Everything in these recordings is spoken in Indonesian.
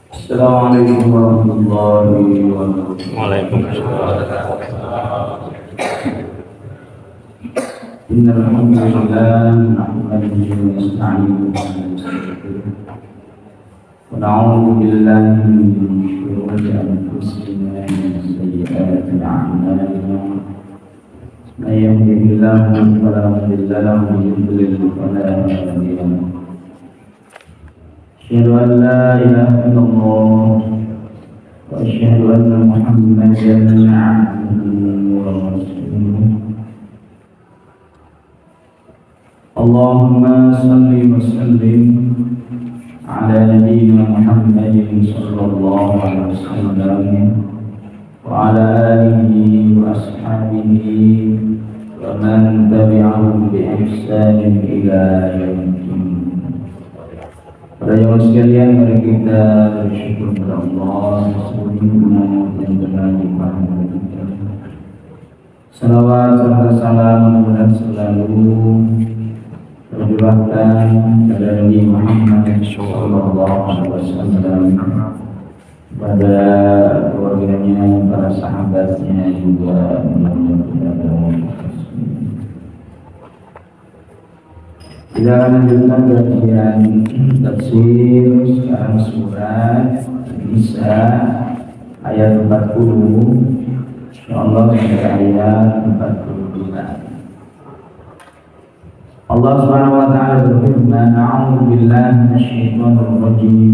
Assalamualaikum warahmatullahi wabarakatuh. Waalaikumsalam. Innal hamdalillah nahmaduhu wa nasta'inuhu wa nastaghfiruh. Wa na'udzu billahi min shururi anfusina wa min sayyi'ati a'malina. May yahdihillahu fala mudilla lahu wa may yudlil fala hadiya lahu. أشهد أن لا إله إلا الله وأشهد أن محمدا عبده ورسوله. اللهم صل وسلم على نبينا محمد صلى الله عليه وسلم وعلى آله وأصحابه ومن تبعهم بإحسان إلى يوم الدين. Para jemaah sekalian, mari kita bersyukur kepada Allah Subhanahu yang telah dipahami. Salawat serta salam mudah selalu tercurahkan kepada Nabi Muhammad sallallahu alaihi wasallam, pada keluarganya, para sahabatnya juga mudah-mudahan. Kita lanjutkan kajian tafsir sekarang surat Nisa ayat 40, insyaallah sampai ayat 42. Allah Subhanahu wa taala berfirman, "A'udzu billahi minasyaitonir rajim.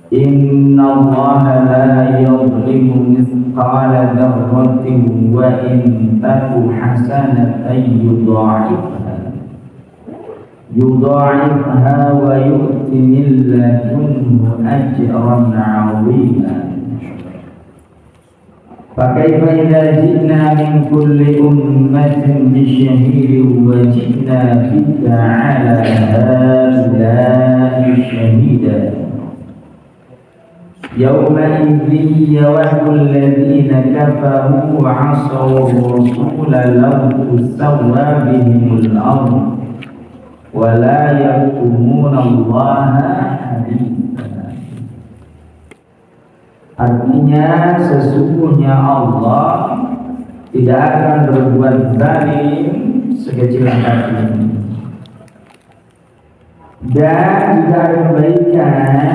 Inna Allaha la yadhlimu mithqala dzarratin wa in taku hasanatan yudha'ifha wa yu'ti min ladunhu ajran 'azima. فكيف إذا جئنا من كل أمة بشهيد وجئنا بك على هؤلاء شهيدا يومئذ يود الذين كفروا وعصوا الرسول لو تسوى بهم الأرض ولا يكتمون الله حديثا." Artinya sesungguhnya Allah tidak akan berbuat zalim sekecil apapun, dan jika ada kebaikan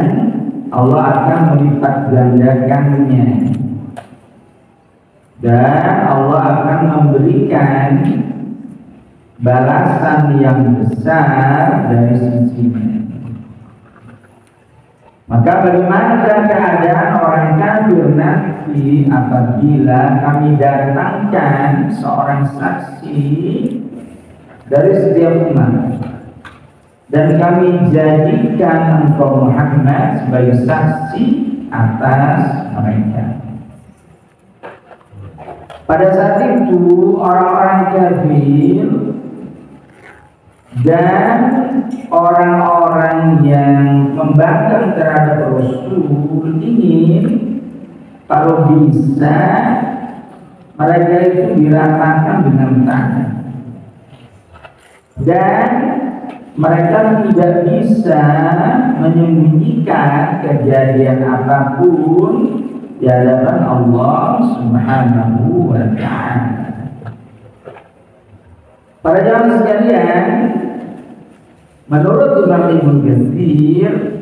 Allah akan melipat gandakannya, dan Allah akan memberikan balasan yang besar dari sisinya. Maka bagaimana keadaan orang kafir nanti apabila kami datangkan seorang saksi dari setiap umat dan kami jadikan engkau Muhammad sebagai saksi atas mereka? Pada saat itu orang-orang kafir dan orang-orang yang membangkang terhadap Rasul ingin kalau bisa mereka itu diratakan dengan tangan, dan mereka tidak bisa menyembunyikan kejadian apapun di hadapan Allah Subhanahu wa ta'ala. Para jamaah sekalian, menurut Imam Ibnu Katsir,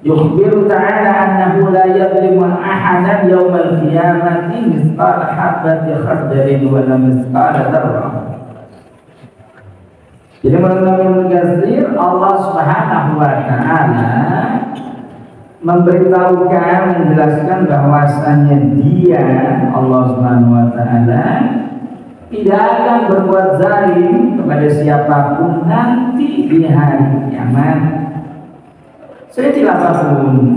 yukhbiru ta'ala annahu la yadhlimu ahadan yawmal qiyamati mithqala habbati khardalin wa la mithqala dzarrah. Jadi menurut Imam Ibnu Katsir, Allah Subhanahu wa ta'ala memberitahukan, menjelaskan bahwasannya Dia, Allah Subhanahu wa ta'ala, tidak akan berbuat zalim kepada siapapun nanti di hari kiamat, sekecil apapun.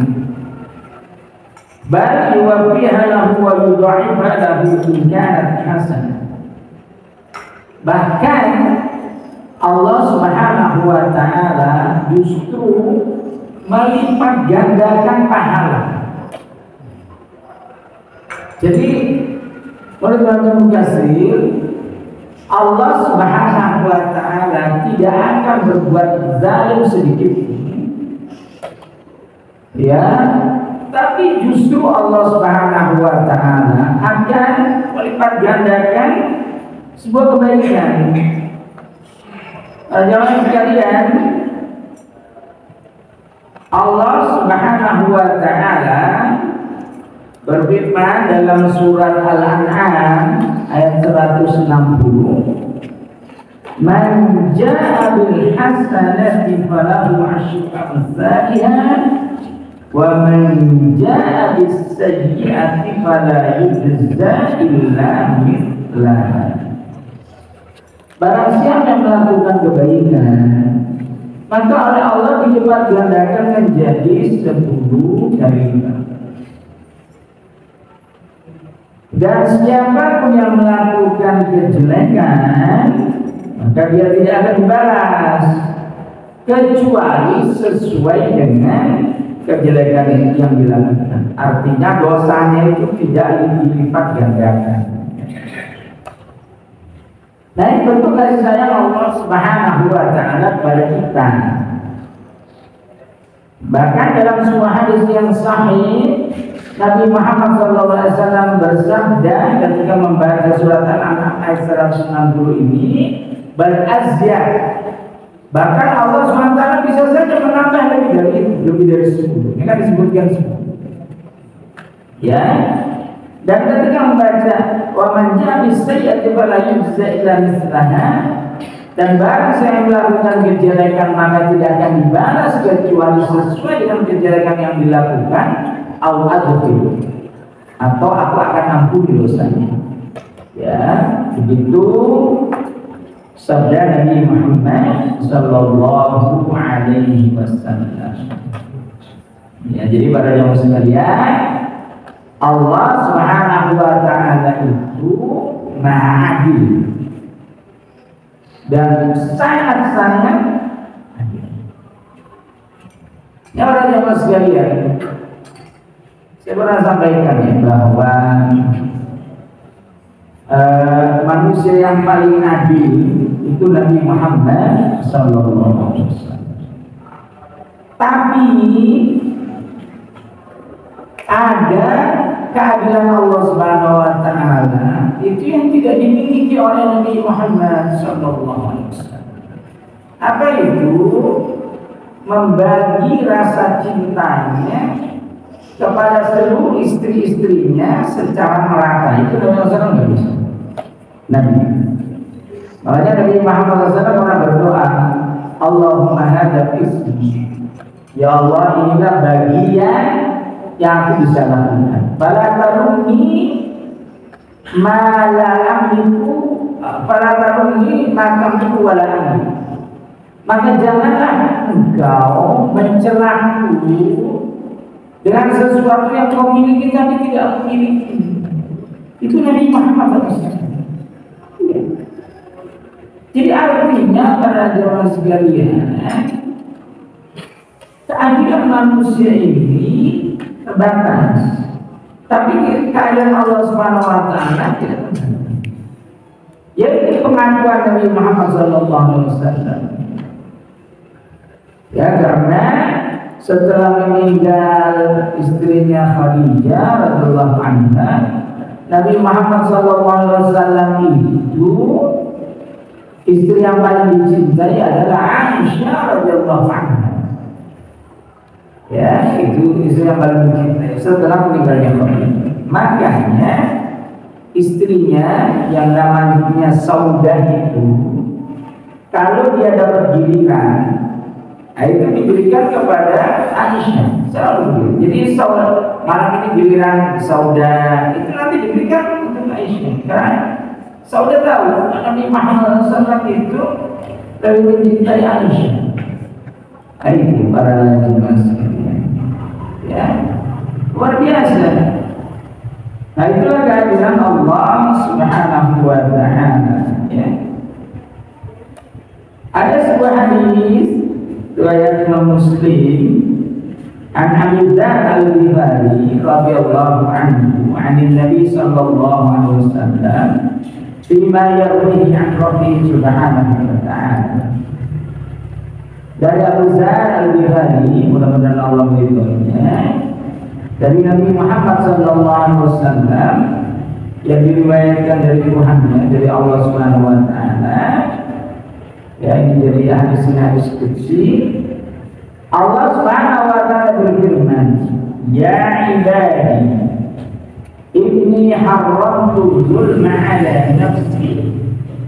Bal yuwaffiha lahu wa yudha'ifa lahu in kanat hasanah. Bahkan Allah Subhanahu wa ta'ala justru melipat gandakan pahala. Jadi menurut Ibnu Katsir, Allah Subhanahu wa ta'ala tidak akan berbuat zalim sedikit pun. Ya, tapi justru Allah Subhanahu wa ta'ala akan melipat gandakan sebuah kebaikan. Jamaah sekalian, Allah Subhanahu wa ta'ala berfirman dalam surat Al-An'am ayat 160, "Man jaa'a bil hasanati falahu 'asyru amsalihha wa man jaa'a bis sayyi'ati fala yujza illa mithlaha." Barang siapa yang melakukan kebaikan, maka oleh Allah dilipat gandakan menjadi 10 kali lipat. Dan siapapun yang melakukan kejelekan, maka dia tidak akan dibalas kecuali sesuai dengan kejelekan yang dilakukan. Artinya dosanya itu tidak dilipat gandakan. Nah, ini bentuk kasih sayang Allah Subhanahu wa ta'ala kepada kita. Bahkan dalam sebuah hadis yang sahih, Nabi Muhammad SAW bersabda ketika membaca surat Al-An'am ayat 160 ini, "Bal-azyad." Bahkan Allah SWT bisa saja menambah lebih dari 10. Ini kan disebutkan 10. Ya. Dan ketika membaca "Wa man jaa'a bis-sayyi'ati fala yujza illa mithlaha," dan barang saya melakukan kejelekan maka tidak akan dibalas kecuali sesuai dengan kejelekan yang dilakukan, au adkhil, atau aku akan ampuni dosanya. Ya, begitu sabda Nabi Muhammad sallallahu alaihi wasallam. Ya, jadi para jamaah sekalian, Allah Subhanahu wa ta'ala itu Maha Adil dan sangat-sangat adil. Ya para jamaah sekalian, saya pernah sampaikan ya bahwa manusia yang paling adil itu Nabi Muhammad SAW. Tapi ada keadilan Allah Subhanahu wa ta'ala itu yang tidak dimiliki oleh Nabi Muhammad SAW. Apa itu? Membagi rasa cintanya kepada seluruh istri-istrinya secara merata. Itu Nabi SAW nggak bisa. Nabi. Makanya Nabi Muhammad SAW pernah berdoa, "Allahumma hadza ismi." Ya Allah, inilah bagian yang aku bisa lakukan. Fala taruni ma la amliku, fala taruni ma tamliku wa la amliku. Maka janganlah engkau mencelaku dengan sesuatu yang kau miliki tapi tidak aku miliki. Itu Nabi Muhammad SAW. Jadi artinya para jamaah sekalian, keadilan manusia ini terbatas, tapi keadilan Allah Subhanahu wa ta'ala tidak terbatas. Yaitu pengakuan Nabi Muhammad SAW. Ya, karena setelah meninggal istrinya Khadijah radhiyallahu anha, Nabi Muhammad SAW itu istri yang paling dicintai adalah Aisyah radhiyallahu anha. Ya, itu istri yang paling dicintai setelah meninggalnya Khadijah. Makanya istrinya yang namanya Saudah itu, kalau dia dapat giliran, itu diberikan kepada Aisyah selalu. Jadi malam ini giliran Saudah, itu nanti diberikan untuk Aisyah. Karena Saudah tahu Nabi Muhammad SAW itu lebih mencintai Aisyah. Itu para jemaah sekalian. Ya, luar biasa. Nah, itulah kehadiran Allah Subhanahu wa ta'ala. Ya. Ada sebuah hadis riwayat Imam Muslim an Abi Dzar Al-Ghifari radhiyallahu anhu, 'an Nabi sallallahu alaihi wasallam Fima yarwihi an Rabbi subhanahu wa ta'ala. Dari Abu Dzar Al-Ghifari, mudah-mudahan Allah meridhoinya, dari Nabi Muhammad SAW yang diriwayatkan dari Tuhannya, dari Allah Subhanahu wa ta'ala. Ya, ini dari hadis qudsi. Allah Subhanahu wa ta'ala berfirman, "Ya ibadi, inni haramtu dzulma 'ala nafsi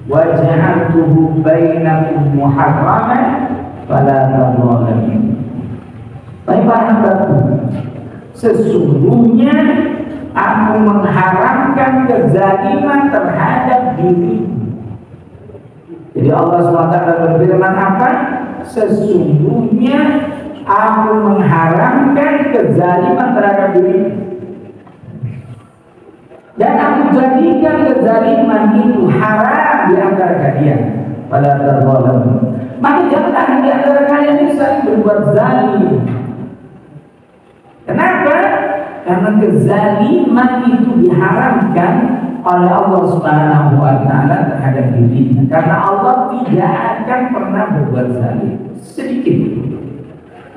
wa ja'altuhu bainakum muharraman fala tadzalimu." Baik para hambaku, sesungguhnya aku mengharamkan kezaliman terhadap diri. Jadi Allah SWT berfirman apa? Sesungguhnya aku mengharamkan kezaliman terhadap diri. Dan aku jadikan kezaliman itu haram di antara kalian. Fala tadzalimu. Maka janganlah di antara kalian ini saling berbuat zalim. Kenapa? Karena kezaliman itu diharamkan oleh Allah Subhanahu wa ta'ala terhadap dirinya. Karena Allah tidak akan pernah berbuat zalim sedikit.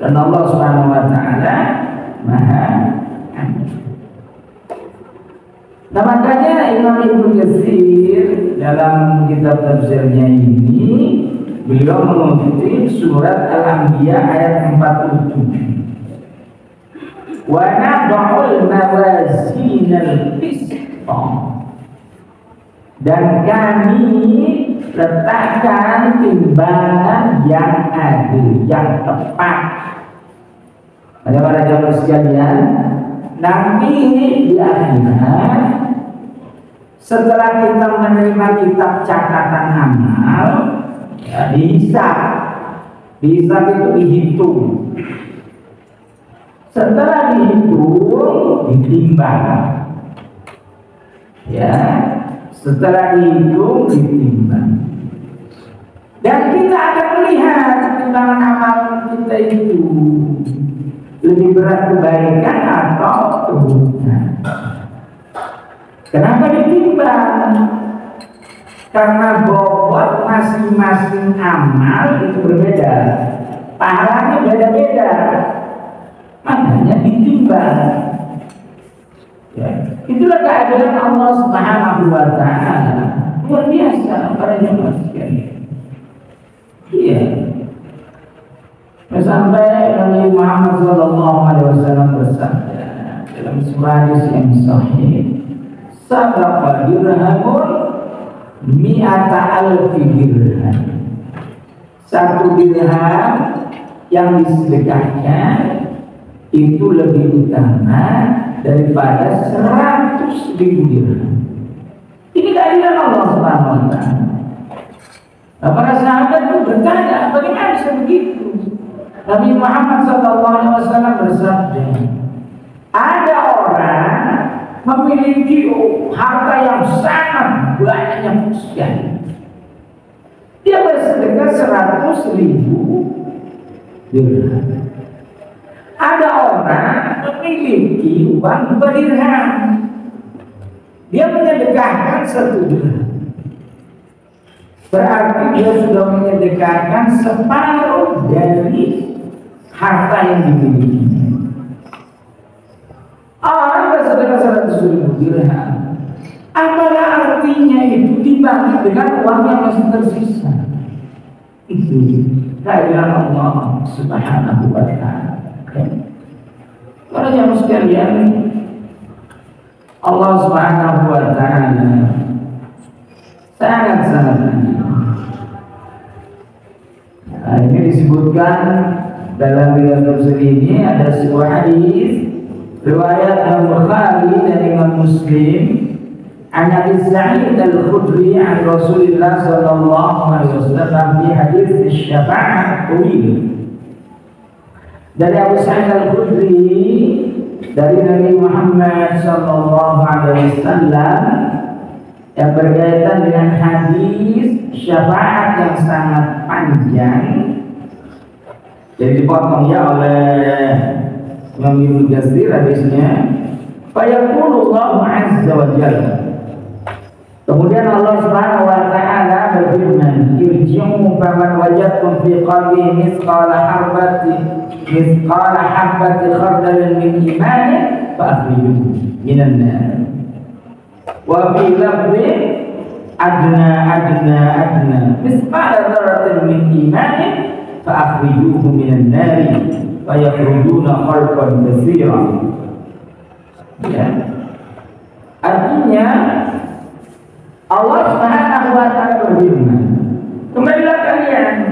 Dan Allah Subhanahu wa ta'ala Maha Adil. Nah, makanya Imam Ibnu Katsir dalam kitab tafsirnya ini beliau mengutip surat Al-Anbiya ayat 47. Wa nad'ul mawazinal qisṭa, dan kami letakkan timbangan yang adil, yang tepat. Ada para jamaah sekalian, nanti di akhirat setelah kita menerima kitab catatan amal, ya, dihisab itu dihitung. Setelah dihitung, ditimbang. Ya, setelah dihitung, ditimbang. Dan kita akan melihat timbangan amal kita itu lebih berat kebaikan atau keburukan. Kenapa ditimbang? Karena bobot masing-masing amal itu berbeda, pahalanya beda-beda. Makanya ditimbang. Ya, itulah keadilan Allah Subhanahu wa ta'ala. Luar biasa para jemaah sekalian. Iya. Sampai Nabi Muhammad SAW bersabda dalam sebuah hadis yang sahih, "Sadaqa dirhamun mi'ata alfi dirham." Satu dirham yang disedekahkan itu lebih utama daripada 100.000 dirham. Ini keadilan Allah Subhanahu wa ta'ala. Nah, para sahabat itu bertanya, bagaimana bisa begitu? Nabi Muhammad SAW bersabda, ada orang memiliki harta yang sangat banyak sekali. Dia bersedekah 100.000 dirham. Ada orang memiliki uang 2 dirham. Dia menyedekahkan 1 dirham. Berarti dia sudah menyedekahkan separuh dari harta yang dimiliki. Orang bersedekah 100.000 dirham. Apalah artinya itu dibagi dengan uang yang masih tersisa? Itu keadilan Allah Subhanahu wa ta'ala. Para jamaah sekalian, Allah Subhanahu wa ta'ala sangat-sangat adil. Nah, ini disebutkan dalam riwayat Muslim ini ada sebuah hadis riwayat Al-Bukhari dan Imam Muslim, an Abi Sa'id Al-Khudri an Rasulullah sallallahu alaihi wasallam di hadis Syafa'ah Tawil. Dari Abu Sa'id Al-Khudri dari Nabi Muhammad sallallahu alaihi wasallam yang berkaitan dengan hadis syafaat yang sangat panjang, jadi dipotong ya oleh Imam Ibnu Katsir hadisnya. Fayaqulullahu azza wa jalla, Kemudian Allah Subhanahu wa taala berfirman, "Irji'u faman wajadtum fi qalbihi mithqala habati khardalin min imanin fa'akhrijuhu minan nar." Wa fi lafdhin adna mithqala dzarratin min imanin fa'akhrijuhu minan nar fa yakhrujuna khalqan katsiran. Ya. Artinya Allah Subhanahu wa taala berfirman, kembalilah kalian,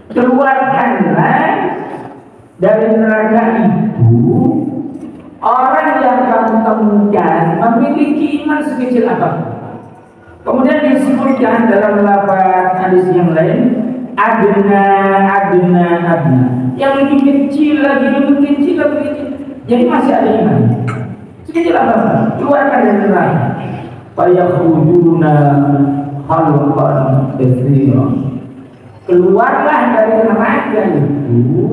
keluarkanlah dari neraka itu orang yang kamu temukan memiliki iman sekecil apapun. Kemudian disebutkan dalam lafaz hadis yang lain, adna, yang lebih kecil lagi, jadi masih ada iman. Sekecil apapun, keluarkan dari neraka. Fayakhuduna khalqan katsiran. Keluarlah dari neraka itu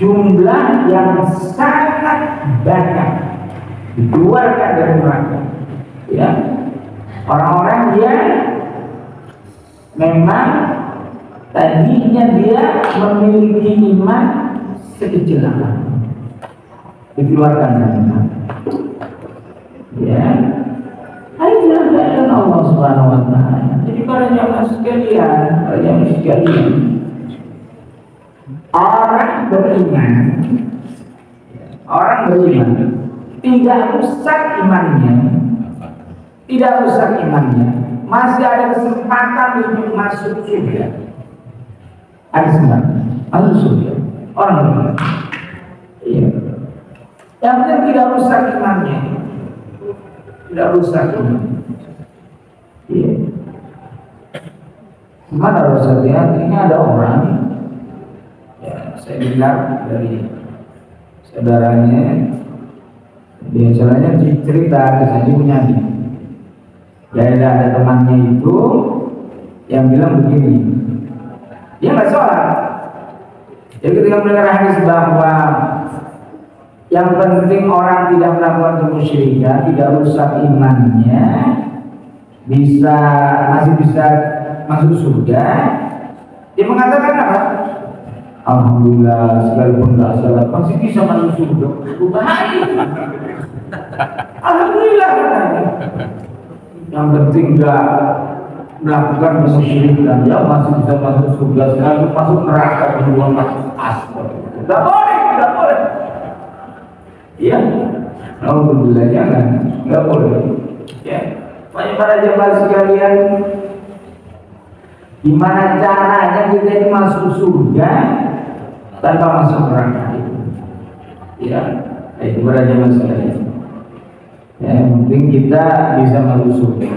jumlah yang sangat banyak, dikeluarkan dari neraka. Ya, orang-orang yang memang tadinya dia memiliki iman sekecil apa, dikeluarkan dari neraka. Ya, inilah keadaan Allah Subhanahu wa taala. Jadi para jamaah sekalian, orang beriman tidak rusak imannya, masih ada kesempatan untuk masuk surga. Ada kesempatan masuk surga. Orang beriman. Iya. Yang penting tidak rusak imannya. Tidak rusak iman. Iya. Mana rusak ya? Ini ada orang, ya, saya dengar dari saudaranya, biasanya cerita kisah punya. Ya ada temannya itu yang bilang begini, dia nggak sholat. Jadi ketika mendengar hadis bahwa yang penting orang tidak melakukan kemusyrikan, tidak rusak imannya, masih bisa masuk surga. Dia mengatakan apa? Alhamdulillah, sekalipun tidak salat masih bisa masuk surga. Bahaya. Alhamdulillah. Yang penting tidak melakukan kemusyrikan, ya masih bisa masuk surga. Sekalipun masuk neraka kedua masuk asal. Tidak boleh. Ya, alhamdulillah, jangan, nggak boleh. Ya, para jemaah sekalian, gimana caranya kita ini masuk surga tanpa masuk neraka? Ya, itu para jemaah sekalian. Ya, yang penting kita bisa masuk surga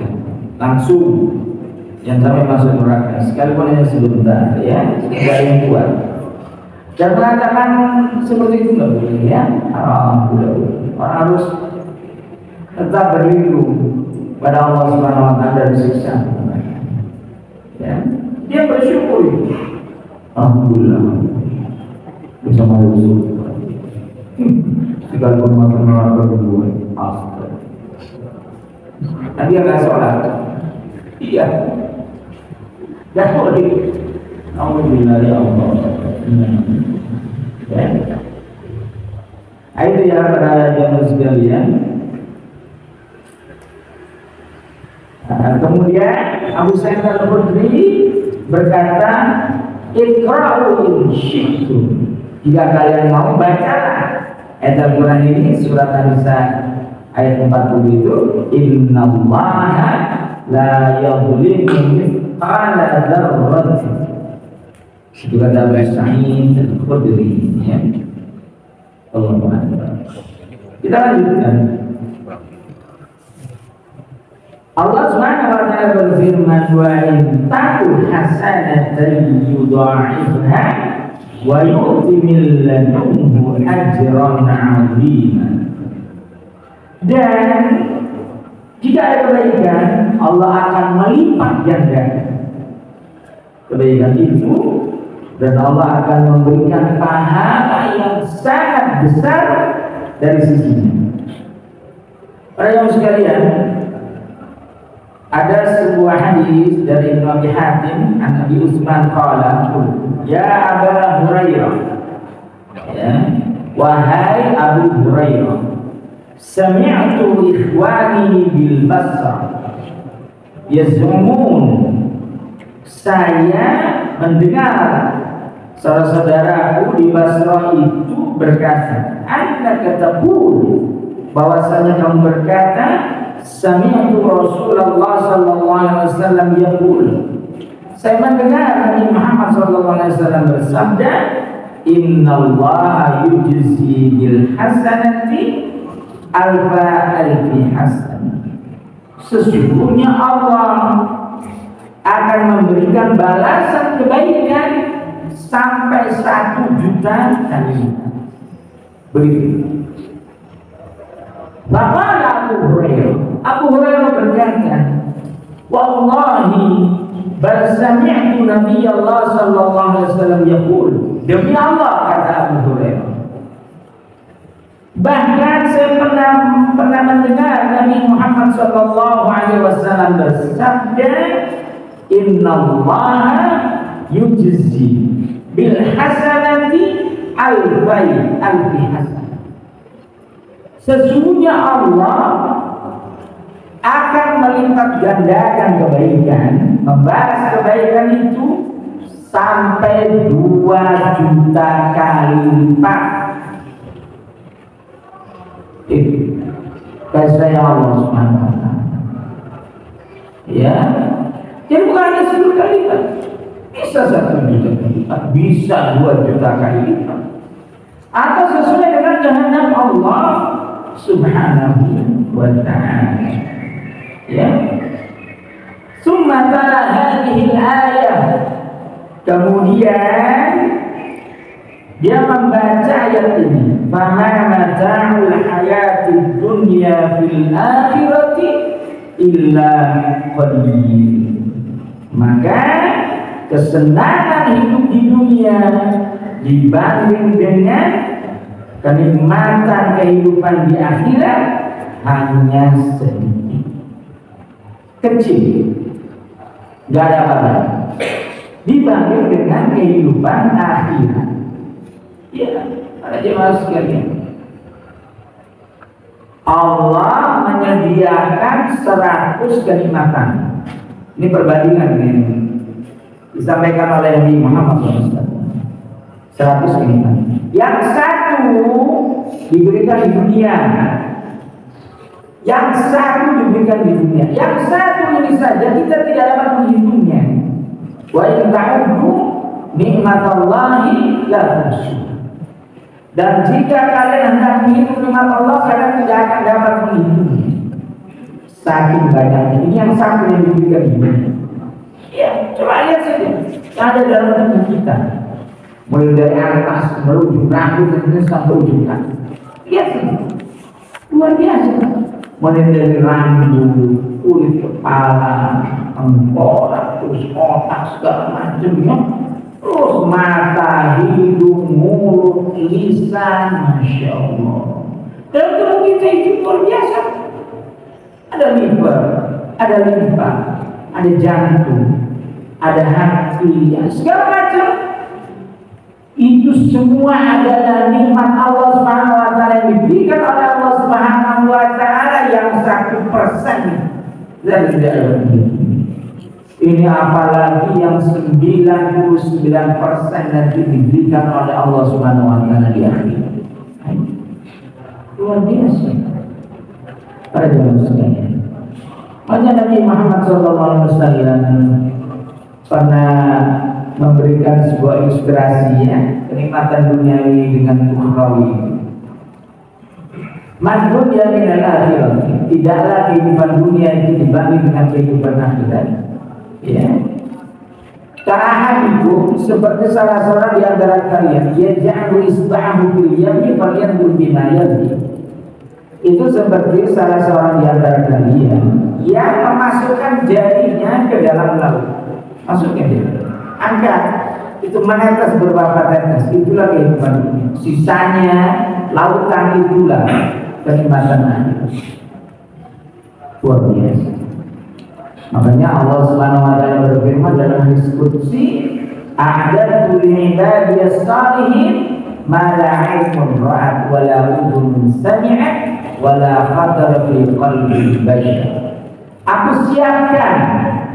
langsung, yang sampai masuk neraka, sekalipun hanya sebentar, ya, tidak yang kuat. Dan mengatakan seperti itu nggak boleh, ya. Orang harus tetap berlindung pada Allah Subhanahu wa taala dari siksa. Ya. Dia bersyukur. Alhamdulillah bisa masuk surga. Sekalipun masuk neraka kedua, astaga. Dan dia nggak sholat. Iya. Dah boleh. Alhamdulillah ya Allah. Ya. Itu ya para jamaah sekalian. Kemudian Abu Sa'id Al-Khudri berkata, "Iqra'u in syi'tum." Jika kalian mau bacalah ayat Al-Quran ini, surat An-Nisa ayat 40 itu, "Innallaha la yadhlimu mithqala dzarratin." Itu kata Abu Sa'id Al-Khudri, ya. Allahu Akbar. Kita lanjutkan. Allah Subhanahu wa taala berfirman, "Wa in taku hasanatan yudha'ifha wa yu'ti min ladunhu ajran 'azima." Dan jika ada kebaikan, Allah akan melipat gandakan kebaikan itu, dan Allah akan memberikan pahala yang sangat besar dari sisinya. Para jamaah sekalian, Ada sebuah hadis dari Ibnu Abi Hatim an Abi Utsman qala, ya Aba Hurairah, ya, wahai Abu Hurairah, sami'tu ikhwani bil Basrah yaz'umun, saya mendengar saudara-saudaraku di Basrah itu berkata, annaka taqul, bahwasanya kamu berkata, sami'tu Rasulullah sallallahu alaihi wasallam yaqul, saya mendengar Nabi Muhammad sallallahu alaihi wasallam bersabda, innallaha yujzi bil hasanati alfa alfi hasan, sesungguhnya Allah akan memberikan balasan kebaikan sampai 1 juta kali. Begitu. Maka Abu Hurairah berkata, wallahi bal sami'tu Nabi Allah sallallahu alaihi wasallam yaqul, demi Allah, kata Abu Hurairah, bahkan saya pernah mendengar Nabi Muhammad sallallahu alaihi wasallam bersabda, innallaha yujzi bil hasanati alfi hasanah, sesungguhnya Allah akan melipat gandakan kebaikan, membalas kebaikan itu sampai 2 juta kali lipat. Kasih Allah Subhanahu wa taala. Ya. Jadi bukan hanya 10 kali lipat. Bisa 1 juta kali lipat, bisa 2 juta kali lipat. Atau sesuai dengan kehendak Allah Subhanahu wa ta'ala. Ya. Summa tala hadhihi al-ayah. Kemudian dia membaca ayat ini, fama mata'ul hayatid dunya fil akhirati illa qalil. Maka kesenangan hidup di dunia dibanding dengan kenikmatan kehidupan di akhirat hanya sedikit, kecil, gak ada apa-apa dibanding dengan kehidupan akhirat. Ya, para jemaah sekalian, Allah menyediakan 100 kenikmatan. Ini perbandingan yang disampaikan oleh Nabi Muhammad SAW. 100 kenikmatan. Yang satu diberikan di dunia, yang satu diberikan di dunia, yang satu ini saja kita tidak dapat menghitungnya. Wa in ta'uddu nikmatallahi la tuhsuha. Dan jika kalian hendak menghitung nikmat Allah, kalian tidak akan dapat menghitungnya. Saking banyaknya. Ini yang satu yang diberikan di dunia. Ya, coba lihat saja. Ada dalam tubuh kita. Mulai dari atas menuju rambut dan sampai ujung kaki. Lihat saja. Luar biasa. Mulai dari rambut, kulit kepala, tengkorak, terus otak segala macamnya. Terus mata, hidung, mulut, lisan, masya Allah. Dalam tubuh kita itu luar biasa. Ada liver, ada limpa, ada jantung, ada hati, segala macam. Itu semua adalah nikmat Allah Subhanahu wa taala yang diberikan oleh Allah Subhanahu wa taala yang 1% dari dalam ini, apalagi yang 99% nanti diberikan oleh Allah Subhanahu wa taala di akhirat. Luar biasa. Para jemaah sekalian, makanya Nabi Muhammad SAW pernah memberikan sebuah ilustrasi, ya, kenikmatan duniawi dengan ukhrawi. Man dunya minal akhirat, tidaklah kehidupan dunia itu dibanding dengan kehidupan akhirat. Ya. Ta'ahadikum, seperti salah seorang di antara kalian, yaj'alu isba'ahu fil yammi falyanzur bima yalhi. Itu seperti salah seorang di antara kalian yang memasukkan jarinya ke dalam laut. Masukkan dia, angkat, itu menetes beberapa tetes. Itulah kehidupan dunia. Sisanya lautan, itulah kenikmatan akhirat. Luar biasa. Makanya Allah Subhanahu wa taala berfirman dalam hadis qudsi, "A'dadtu li ibadiyas salihin ma la 'ainun ra'at wa la udhunun sami'at wa la khatara fi qalbi bashar." Aku siapkan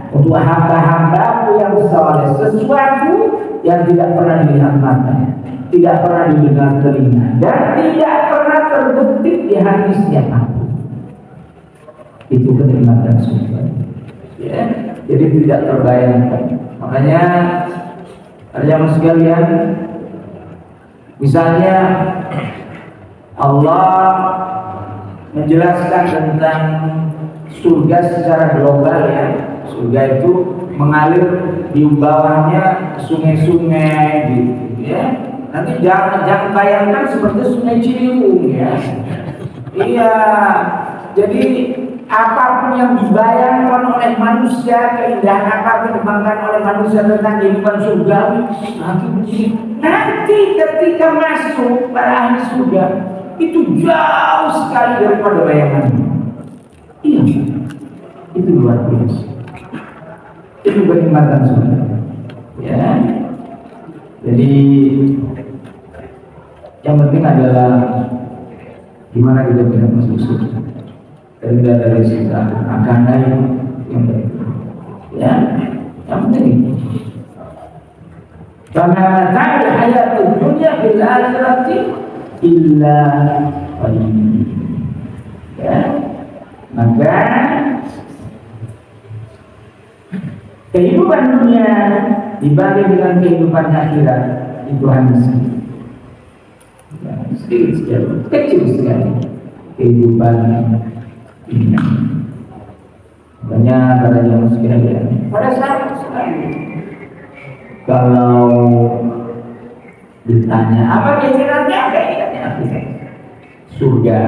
untuk hamba-hambaku yang saleh sesuatu yang tidak pernah dilihat mata, tidak pernah didengar telinga, dan tidak pernah terbetik di hati siapapun. Itu kenikmatan surga. Ya, jadi tidak terbayangkan. Makanya teman sekalian, misalnya Allah menjelaskan tentang surga secara global ya. Surga itu mengalir di bawahnya sungai-sungai gitu ya. Nanti jangan bayangkan seperti Sungai Ciliwung ya. Iya. Jadi apapun yang dibayangkan oleh manusia, keindahan apapun dibanggakan oleh manusia tentang kehidupan surgawi, nanti ketika masuk para ahli surga itu jauh sekali daripada bayangan. Iya, itu luar biasa. Itu kenikmatan surga. Ya, jadi yang penting adalah gimana kita bisa masuk surga. Dari kita akan yang baik. Ya, yang penting. Karena mata'ul hayatud dunya fil akhirati illa qalil. Ya, maka kehidupan dunia dibagi dengan kehidupan akhirat itu hanya sedikit. Ya, sedikit sekali, kecil sekali kehidupan ini. Banyak para jamaah sekalian. Pada saat kalau ditanya apa keinginannya, surga.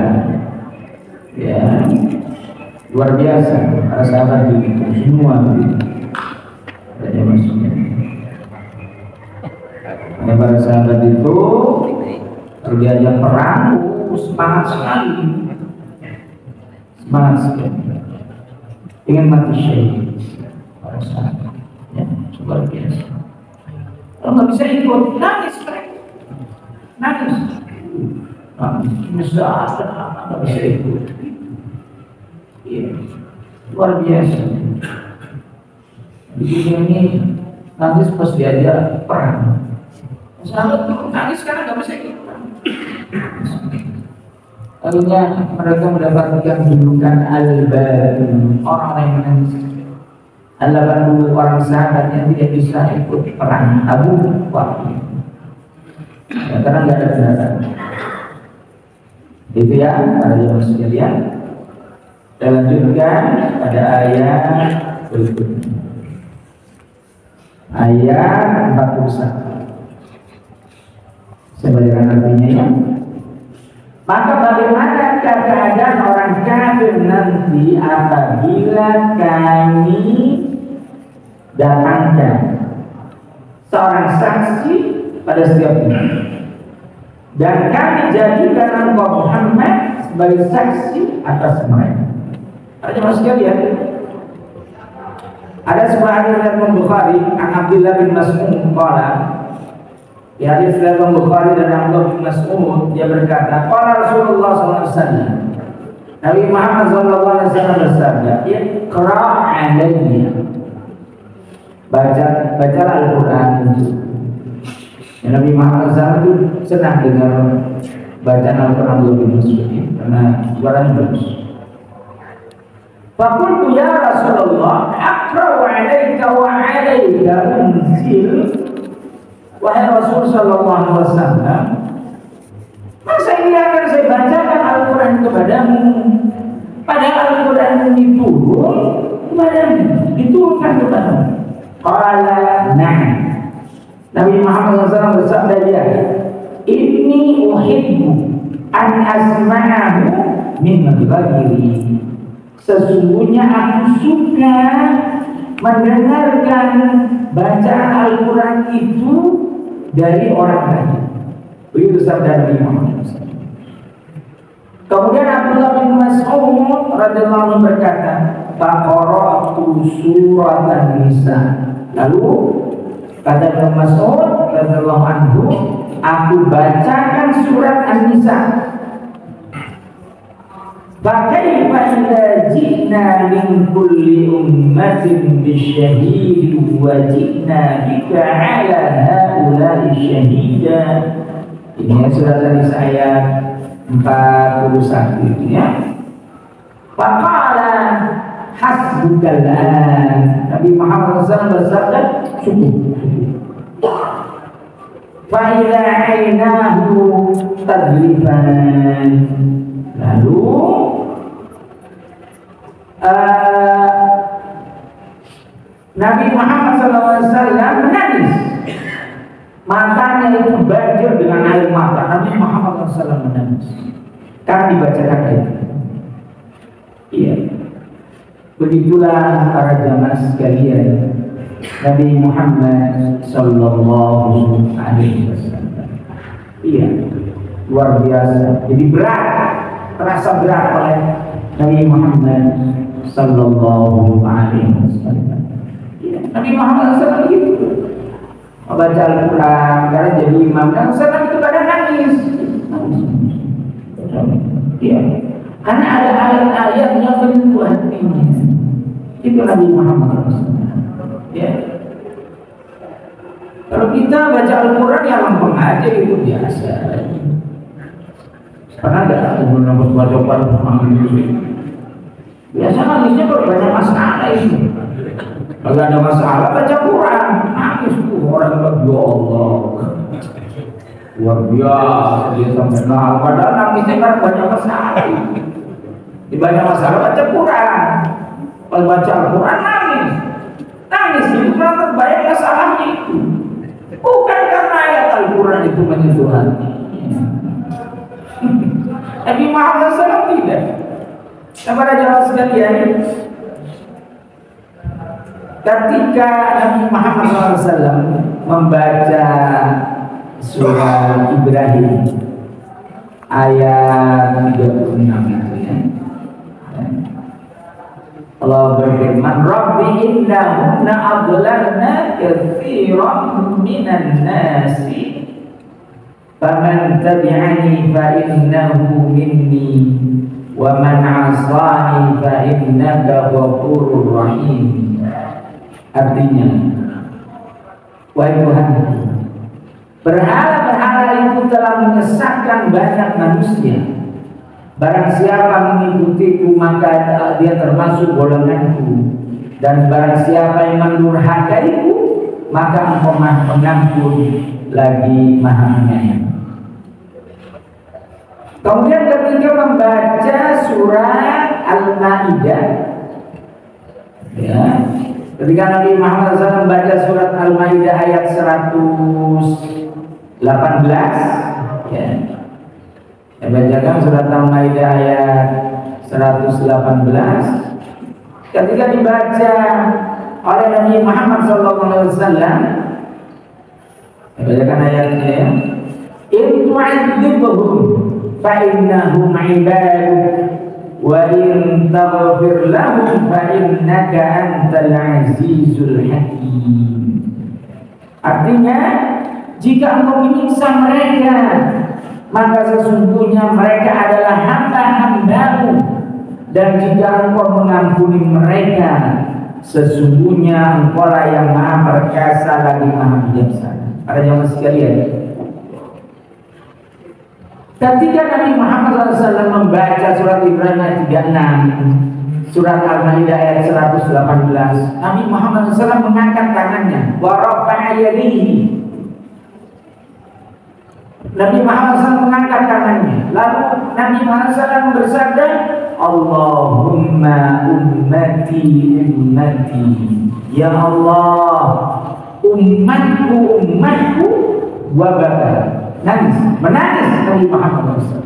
Ya, luar biasa. Para sahabat itu semua para jamaah sekalian. Para sahabat itu diajak perang, semangat sekali. Semangat sekali, ingin mati syahid pada saat ya, luar biasa. Kalau nggak bisa ikut, nangis mereka, nangis, nggak bisa ikut. Ya, luar biasa. Di dunia ini nangis pas diajak perang. Sahabat tuh nangis karena nggak bisa ikut perang. Akhirnya mereka mendapatkan julukan Al-Barin, orang yang menangis. Al-Barin orang sahabat yang tidak bisa ikut perang Abu Bakar. Ya, karena nggak ada kendaraan. Itu ya, para jemaah sekalian. Kita lanjutkan pada ayat berikutnya. Ayat 41. Saya bacakan artinya ya. Maka bagaimana keadaan orang kafir nanti apabila kami datangkan seorang saksi pada setiap ini, dan kami jadikan engkau Muhammad sebagai saksi atas mereka. Ada sekalian, ada sebuah hadis dari Bukhari, an Abdullah bin Mas'ud qala. Di hadis riwayat Bukhari dan Abdullah bin Mas'ud, dia berkata, qala Rasulullah sallallahu alaihi wasallam, Nabi Muhammad sallallahu alaihi wasallam bersabda, "Iqra 'alayya." Baca Al-Qur'an itu. Nabi Muhammad SAW itu senang dengar bacaan Al-Qur'an lebih Mas'ud karena suaranya bagus. Faqultu ya Rasulullah, aqra'u 'alayka wa 'alayka unzil. Wahai Rasul sallallahu alaihi wasallam, masa ini akan saya bacakan Al-Quran kepadamu, padahal Al-Quran ini turun kepadamu, diturunkan kepadamu. Qala na'am. Nabi Muhammad SAW bersabda dia, inni uhibbu an asma'ahu min ghairi. Sesungguhnya aku suka mendengarkan bacaan Al-Quran itu dari orang lain. Begitu sabda Nabi Muhammad SAW. Kemudian Abdullah bin Mas'ud radhiyallahu anhu berkata, faqara'tu surat An-Nisa. Lalu kata Ibnu Mas'ud radhiyallahu anhu, aku bacakan surat An-Nisa. Fakaifa idza ji'na min kulli ummatin bisyahidin wa ji'na bika 'ala haula'i syahida. Ini surat An-Nisa ayat 41 itu ya. Faqala hasbukal an. Nabi Muhammad SAW bersabda, cukup. Fa idza 'ainahu tadrifan. Lalu Nabi Muhammad SAW menangis, matanya itu banjir dengan air mata. Nabi Muhammad SAW menangis karena dibacakan ayat. Iya, begitulah para jamaah sekalian, Nabi Muhammad SAW. Iya, luar biasa. Jadi berat, terasa berat oleh Nabi Muhammad sallallahu alaihi wasallam. Ya, Nabi Muhammad SAW itu membaca Al-Quran karena jadi imam dan sedang itu pada nangis. Ya, karena ada ayat-ayat yang menyentuh hatinya. Itu Nabi Muhammad SAW. Ya. Kalau kita baca Al-Quran yang lempeng aja itu biasa. Pernah ada yang baca Al-Quran biasa nangisnya kalau banyak masalah itu. Kalau ada masalah baca Quran, nangis tuh orang bilang ya Allah, luar biasa dia sampai nangis. Padahal nangisnya kan banyak masalah. Di banyak masalah baca Quran. Kalau baca Al-Quran nangis itu karena terbayang masalahnya itu. Bukan karena ayat Al-Quran itu menyentuh hati. Nabi Muhammad SAW tidak. Kepada jamaah sekalian, ketika Nabi Muhammad SAW membaca surah Ibrahim ayat 36 itu ya, Allah berfirman, Rabbi innahunna adlalna katsiran minan nasi faman tabi'ani fa innahu minni wa man 'asani fa innaka ghafurur rahim. Artinya, wahai Tuhan, berhala-berhala itu telah menyesatkan banyak manusia. Barang siapa mengikutiku maka dia termasuk golonganku, dan barang siapa yang mendurhakaiku maka Engkau Maha Pengampun lagi Maha Penyayang. Kemudian ketika membaca surah Al-Maidah, ya, ketika Nabi Muhammad SAW membaca surat Al-Maidah ayat 118, ya, saya bacakan surat Al-Maidah ayat 118. Ketika dibaca oleh Nabi Muhammad SAW, saya bacakan ayatnya ya. In tu'adzibhum fa'innahum ibaduk wa in taghfir lahum fa'innaka antal azizul hakim. Artinya, jika engkau menyiksa mereka, maka sesungguhnya mereka adalah hamba-hambamu, dan jika engkau mengampuni mereka, sesungguhnya engkau lah yang maha perkasa lagi maha bijaksana. Para jamaah sekalian, ketika Nabi Muhammad SAW membaca surat Ibrahim ayat 36, surat Al-Maidah ayat 118, Nabi Muhammad SAW mengangkat tangannya, wa rafa'a yadayhi. Nabi Muhammad SAW mengangkat tangannya, lalu Nabi Muhammad SAW bersabda, Allahumma ummati ummati, ya Allah, umatku umatku, wa baka. Menangis Nabi Muhammad SAW.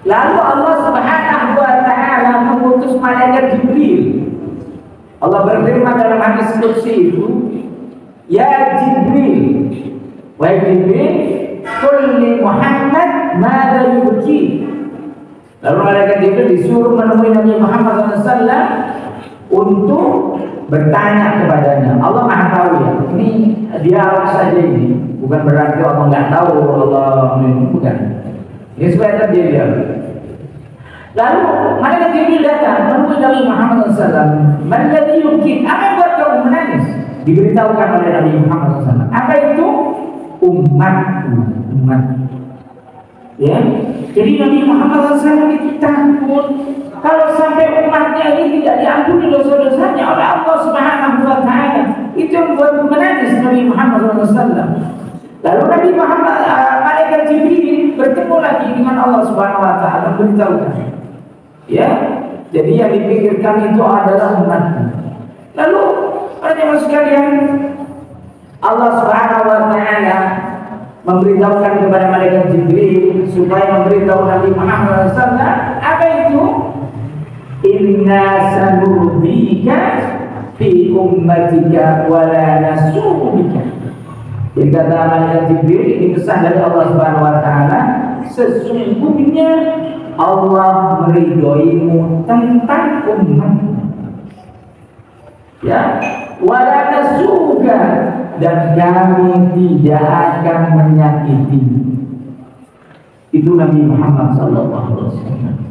Lalu Allah Subhanahu wa ta'ala mengutus malaikat Jibril. Allah berfirman dalam hadis qudsi itu, ya Jibril, wahai Jibril, qul li Muhammad madza yubki. Lalu malaikat Jibril disuruh menemui Nabi Muhammad SAW untuk bertanya kepadanya. Allah Maha tahu ya. Ini dialog saja ini, bukan berarti Allah nggak tahu. Allah bukan. Ini supaya terjadi dialog. Lalu malaikat Jibril datang menemui Nabi Muhammad SAW. Menjadi yukit, apa yang buat kamu menangis? Diberitahukan oleh Nabi Muhammad SAW. Apa itu? Umatku, umat. Ya, jadi Nabi Muhammad SAW itu takut kalau sampai umatnya ini tidak diampuni dosa-dosanya oleh Allah Subhanahu Wa Taala. Itu yang buat menangis Nabi Muhammad SAW. Lalu Nabi Muhammad, malaikat Jibril bertemu lagi dengan Allah Subhanahu Wa Taala, beritahukan. Ya, jadi yang dipikirkan itu adalah umatnya. Lalu para sekalian, Allah Subhanahu Wa Taala memberitahukan kepada malaikat Jibril supaya memberitahu Nabi Muhammad SAW apa itu? Inna sanurdika fi ummatika wa la nasubika. Jadi kata malaikat Jibril, ini pesan dari Allah Subhanahu Wa Taala, sesungguhnya Allah meridhoimu tentang umatmu. Ya, wa la nasuka, dan kami tidak akan menyakiti. Itu Nabi Muhammad SAW.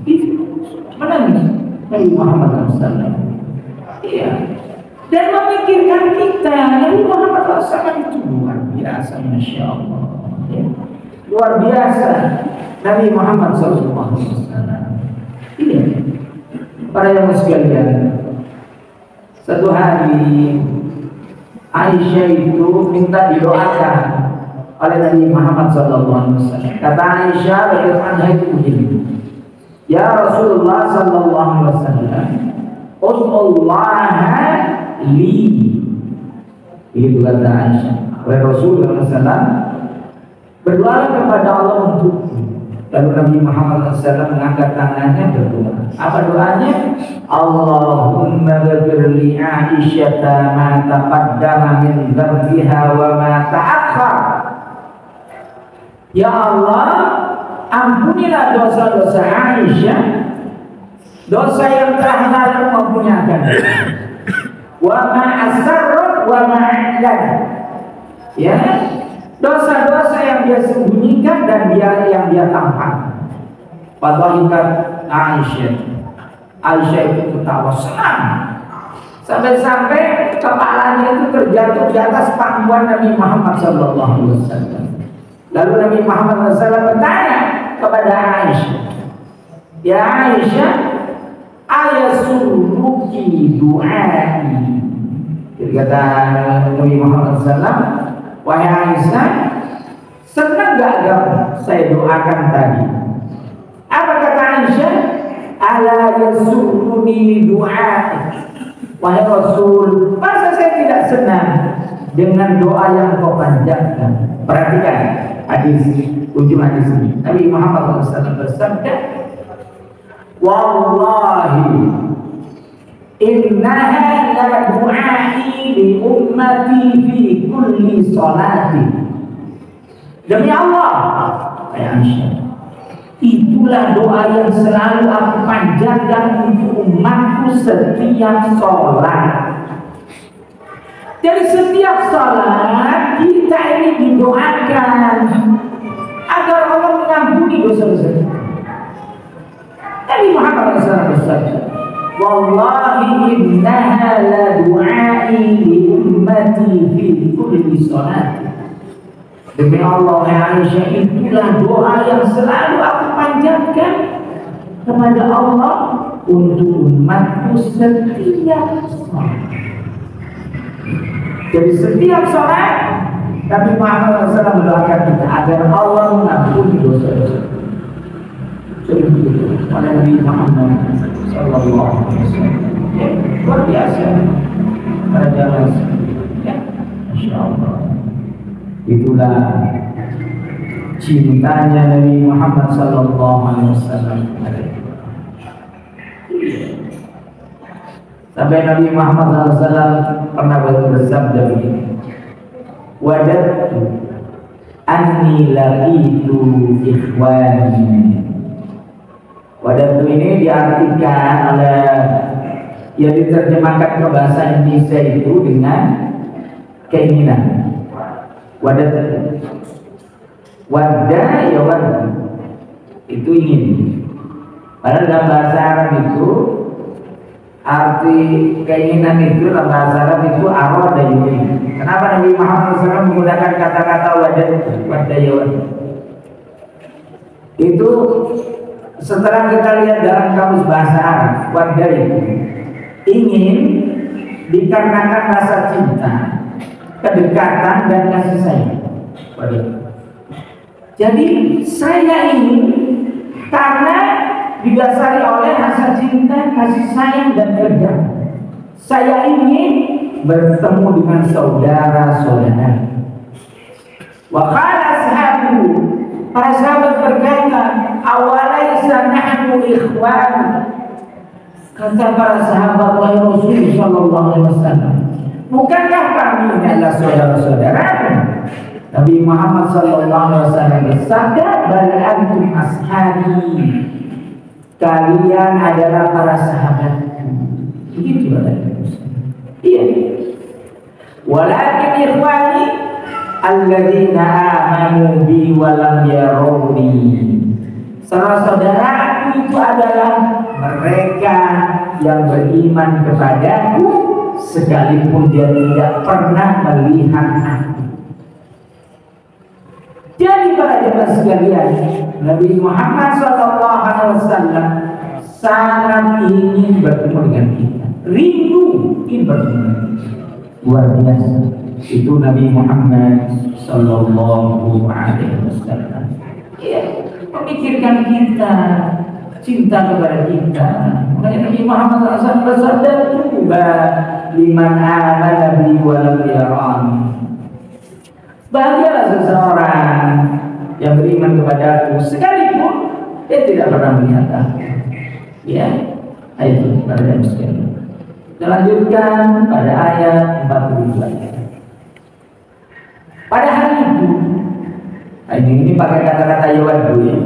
Itu menangis Nabi Muhammad SAW. Iya. Dan memikirkan kita. Nabi Muhammad SAW itu luar biasa, Masya Allah. Ya. Luar biasa Nabi Muhammad SAW. Iya. Para yang sekalian, satu hari Aisyah itu minta didoakan oleh Nabi Muhammad SAW. Kata Aisyah bagaimana itu begini, ya Rasulullah SAW, Ud'ullaha li. Itu kata Aisyah. Oleh Rasulullah SAW, berdoa kepada Allah untukku. Lalu Nabi Muhammad SAW mengangkat tangannya berdoa. Apa doanya? Allahumma ghfir li Aisyata ma taqaddama min dhanbiha wa ma ta'akhkhar. Ya Allah, ampunilah dosa-dosa Aisyah, dosa yang telah lalu maupun yang akan datang. Wa ma asarrat wa ma a'lan. Ya, dosa-dosa yang dia sembunyikan dan yang dia tampak. Fadhahikat Aisyah. Aisyah itu ketawa senang. Sampai-sampai kepalanya itu terjatuh di atas pangkuan Nabi Muhammad SAW. Lalu Nabi Muhammad SAW bertanya kepada Aisyah, ya Aisyah, ayasuruki du'ai. Jadi kata Nabi Muhammad SAW, wahai Aisyah, senang gak saya doakan tadi? Apa kata Aisyah? Ala yasuruni du'ai. Wahai Rasul, masa saya tidak senang dengan doa yang kau panjatkan? Perhatikan hadis, ujung hadis ini. Nabi Muhammad SAW bersabda, wallahi innaha la du'ai li ummati fi kulli salati. Demi Allah, Aisyah, itulah doa yang selalu aku panjatkan untuk umatku setiap sholat. Jadi setiap sholat kita ini didoakan agar Allah mengampuni dosa-dosa kita. Nabi Muhammad SAW bersabda, wallahi innaha la du'ai li ummati fi kulli salati. Demi Allah, Aisyah, itulah doa yang selalu aku panjatkan kepada Allah untuk umatku setiap sholat. Jadi setiap sholat Nabi Muhammad SAW mendoakan kita agar Allah mengampuni dosa-dosa. Seperti itu oleh Nabi Muhammad SAW. Luar biasa pada jalan ya, Masya Allah. Itulah cintanya Nabi Muhammad SAW. Sampai Nabi Muhammad SAW pernah bersabda begini, wadattu anni laqitu ikhwani Wadatu ini diartikan oleh, ya diterjemahkan ke bahasa Indonesia itu dengan keinginan. Wadatu, wada ya wada, itu ingin. Padahal dalam bahasa Arab itu arti keinginan itu dalam bahasa Arab itu arada yurid. Kenapa Nabi Muhammad SAW menggunakan kata-kata wada ya wada? Itu setelah kita lihat dalam kamus bahasa Arab, wada itu ingin dikarenakan rasa cinta, kedekatan dan kasih sayang. Jadi saya ini karena didasari oleh rasa cinta, kasih sayang dan kerja. Saya ingin bertemu dengan saudara-saudara. Wa qala ashabu, para sahabat berkata, awalaisa nahnu ikhwan. Kata para sahabat wahai Rasul sallallahu alaihi wasallam, bukankah kami adalah saudara-saudara? Nabi Muhammad sallallahu alaihi wasallam bersabda, bal antum ashabi, kalian adalah para sahabat. Begitu katanya. Iya. Walakin ikhwani alladzina amanu bi wa lam yarawni. Saudara-saudaraku itu adalah mereka yang beriman kepadaku sekalipun dia tidak pernah melihat aku. Jadi para jemaah sekalian, Nabi Muhammad SAW sangat ingin bertemu dengan kita, rindu ingin bertemu dengan kita. Luar biasa itu Nabi Muhammad SAW. Ya, memikirkan kita, cinta kepada kita. Makanya Nabi Muhammad SAW bersabda, "Tuba liman amana bi wa lam yarani." Bahagialah seseorang yang beriman kepadaku sekalipun dia tidak pernah melihat aku. Ya, ayat pada ayat sekalian. Kita lanjutkan pada ayat 42. Pada hari itu, ini pakai kata-kata yawadu ya.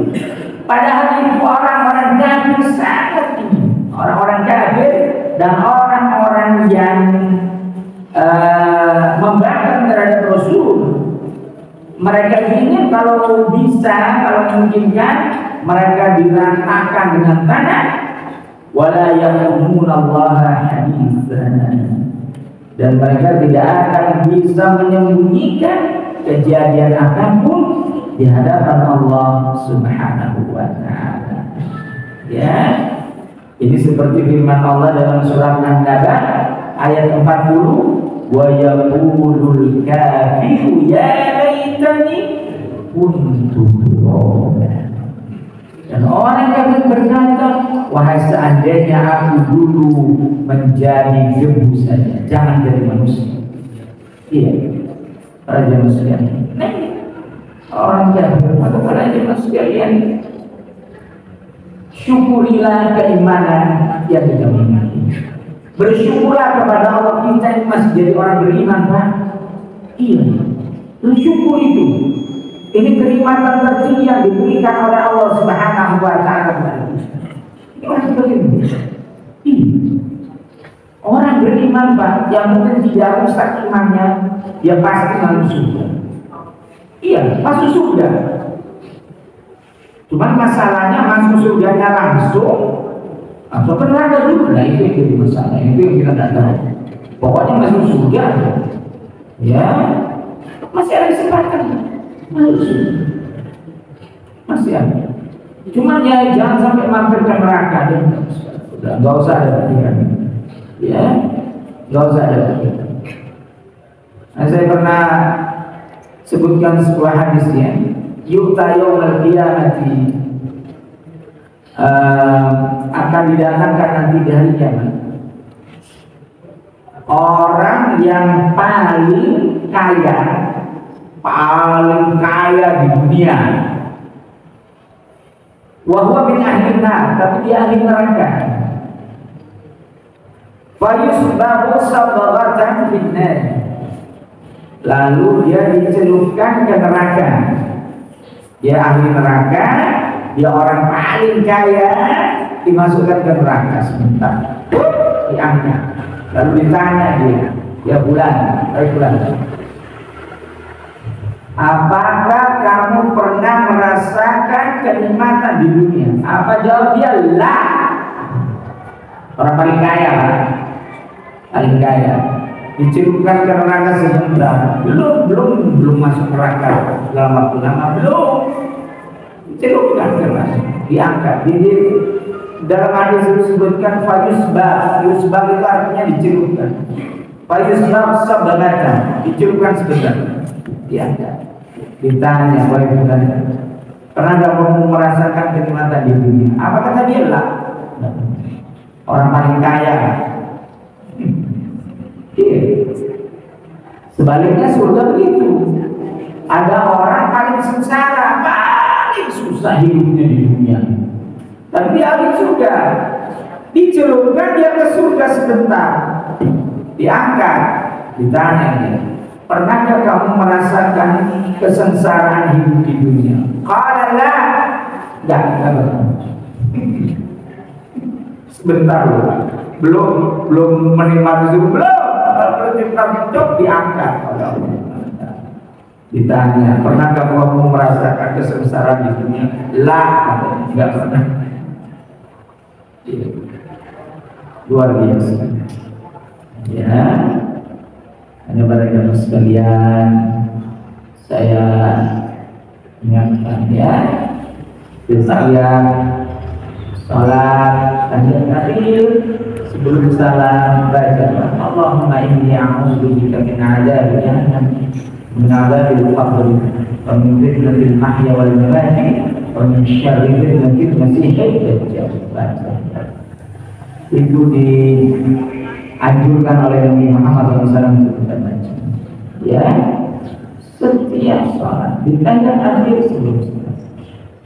Pada hari itu orang-orang kafir sangat tinggi, orang-orang kafir dan orang-orang yang membangkang terhadap Rasul. Mereka ingin kalau bisa, kalau memungkinkan, mereka diratakan dengan tanah. Wala yaqumunallaha haditsan. Dan mereka tidak akan bisa menyembunyikan kejadian apapun di hadapan Allah Subhanahu wa ta'ala. Ya. Ini seperti firman Allah dalam surat An-Naba ayat 40. Wa yaqulul kafiru ya laitani kuntu turaba. Dan orang kafir berkata, wahai seandainya aku dulu menjadi debu saja, jangan jadi manusia. Iya, para jemaah sekalian. Nah, orang kafir, maka para jemaah sekalian, syukurilah keimanan yang kita miliki. Bersyukurlah kepada Allah, kita ini masih jadi orang beriman, Pak. Iya, bersyukur itu. Ini kenikmatan tertinggi yang diberikan oleh Allah Subhanahu wa ta'ala kepada kita. Ini masih beriman. Iya. Orang beriman, Pak, yang mungkin tidak rusak imannya, dia pasti masuk surga. Iya, masuk surga. Cuman masalahnya masuk surganya langsung atau neraka juga, nah itu yang jadi masalah, itu yang kita tidak tahu. Pokoknya masuk surga, ya masih ada kesempatan, masih ada. Cuma ya jangan sampai mampir ke neraka deh. Udah nggak usah ada pikiran, ya nggak usah ada pikiran. Nah, saya pernah sebutkan sebuah hadis ya, yu'ta yaumil qiyamati, akan didatangkan nanti di hari kiamat orang yang paling kaya di dunia, wa huwa min ahli nar, tapi di ahli neraka. Fa yusbahu sabghatan fin nar, lalu dia dicelupkan ke neraka. Dia ahli neraka, dia orang paling kaya, dimasukkan ke neraka sebentar, diangkat, lalu ditanya dia bulan, apakah kamu pernah merasakan kenikmatan di dunia? Apa jawab dia? Lah. Orang paling kaya, paling kaya, dicelupkan ke neraka sebentar, belum masuk neraka dalam waktu lama, belum dicelupkan ke neraka, diangkat, dalam hadis disebutkan fayusbah itu artinya dicelupkan, fayusbah sabdatan, dicelupkan sebentar, diangkat, ditanya oleh Tuhan, pernah kamu merasakan kenikmatan di dunia? Apa kata dia? Lah. Orang paling kaya. Sebaliknya surga begitu. Ada orang paling sengsara, paling susah hidupnya di dunia, tapi dia ahli surga, dicelupkan dia ke surga sebentar, diangkat, ditanya dia, pernahkah kamu merasakan kesengsaraan hidup di dunia? Qala la. Enggak. Sebentar belum menikmati itu, belum diangkat oleh Allah. Ditanya, pernahkah kamu merasakan kesengsaraan di dunia? Lah, enggak pernah. Luar biasa. Ya, hanya barangkali sekalian saya ingatkan ya, saya salat akhir sebelum salam baca Allahumma inni a'udzubika min adzabi jahannam min adzabil qabr wa min fitnatil mahya wal mamati wa min syarri fitnatil masiihid dajjal. Itu dianjurkan oleh Nabi Muhammad SAW untuk kita baca ya setiap salat, ditanya akhir sebelum salat.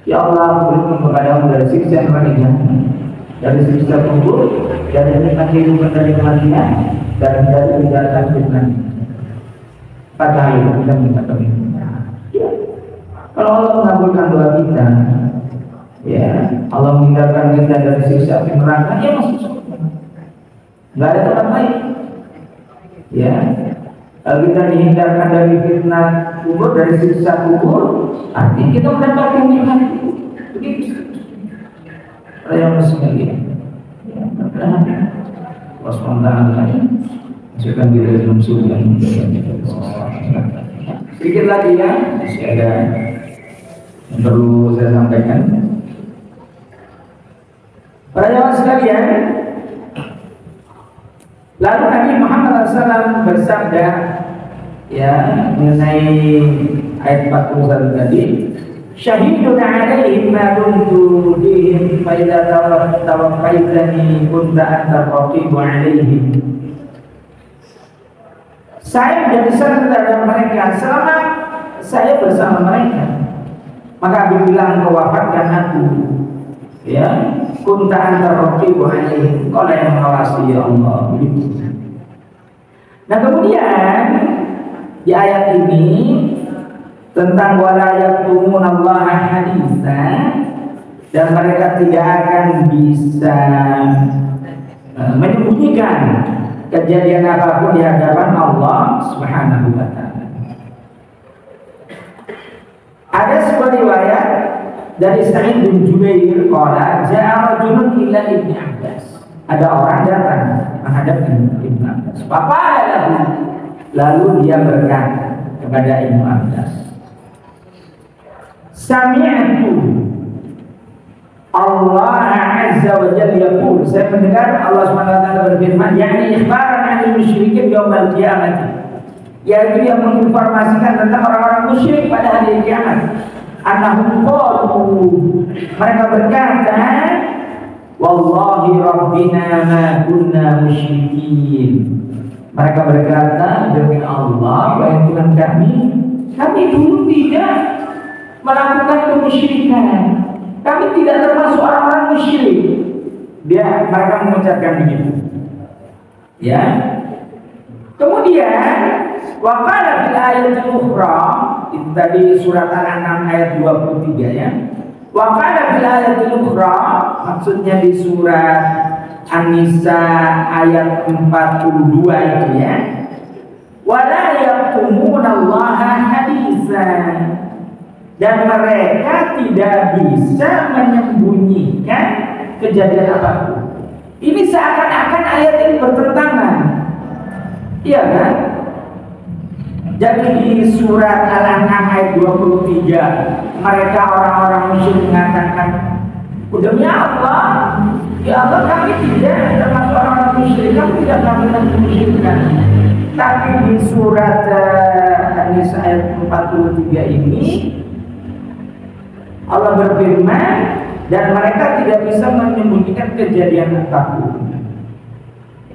Ya Allah, berikan kepadamu dari siksa neraka jahanam, dari siksa kubur, dari nikmat kehidupan dari kematian, dan dari kejahatan fitnah. Pada hari itu kita minta perlindungan. Ya. Kalau Allah mengabulkan doa kita, ya Allah menghindarkan kita dari siksa neraka, ya masuk surga. Nggak ada tempat lain. Ya. Kalau kita dihindarkan dari fitnah kubur, dari siksa kubur, artinya kita mendapatkan nikmat begitu. Yang sekalian, ya, Allah SWT masukkan kita dalam surga. Sedikit lagi ya, masih ada yang perlu saya sampaikan. Para jamaah sekalian, lalu Nabi Muhammad SAW bersabda ya mengenai ayat 41 tadi, syahidun alaihim ma kuntu fihim fa idza tawaffaitani kunta anta raqibu alaihim. Saya menjadi saksi terhadap mereka selama saya bersama mereka, maka apabila engkau wafatkan aku, ya kunta anta raqibu alaihim, kau yang mengawasi ya Allah. Nah kemudian di ayat ini tentang wala yaktumunallaha haditsa, dan mereka tidak akan bisa menyembunyikan kejadian apapun di hadapan Allah Subhanahu wa taala. Ada sebuah riwayat dari Sa'id bin Jubair qala ja'a rajulun ila Ibnu Abbas. Ada orang datang menghadap Ibnu Abbas. Lalu dia berkata kepada Ibnu Abbas, Sami'tu Allah Azza wa Jalla yaqul, saya mendengar Allah SWT berfirman, yakni ikhbaran 'anil musyrikin yaumil qiyamah, yaitu yang menginformasikan tentang orang-orang musyrik pada hari kiamat. Annahum qalu, mereka berkata, wallahi rabbina ma kunna musyrikin. Mereka berkata, demi Allah, wahai Tuhan kami dulu tidak melakukan kemusyrikan. Kami tidak termasuk orang-orang musyrik. Mereka mengucapkan begitu. Ya. Kemudian waqala fil ayatil ukhra, itu tadi surat Al-An'am ayat 23 ya. Wa qala fil ayatil ukhra, maksudnya di surat An-Nisa ayat 42 itu ya. Wala yaqumunallaha hadisan, dan mereka tidak bisa menyembunyikan kejadian apapun. Ini seakan-akan ayat ini bertentangan, iya kan? Jadi di surat Al-An'am ayat 23, mereka orang-orang musyrik mengatakan, demi Allah, ya Allah, kami tidak termasuk orang-orang musyrik, kami tidak melakukan kemusyrikan. Tapi di surat An-Nisa ayat 43 ini Allah berfirman, dan mereka tidak bisa menyembunyikan kejadian apapun.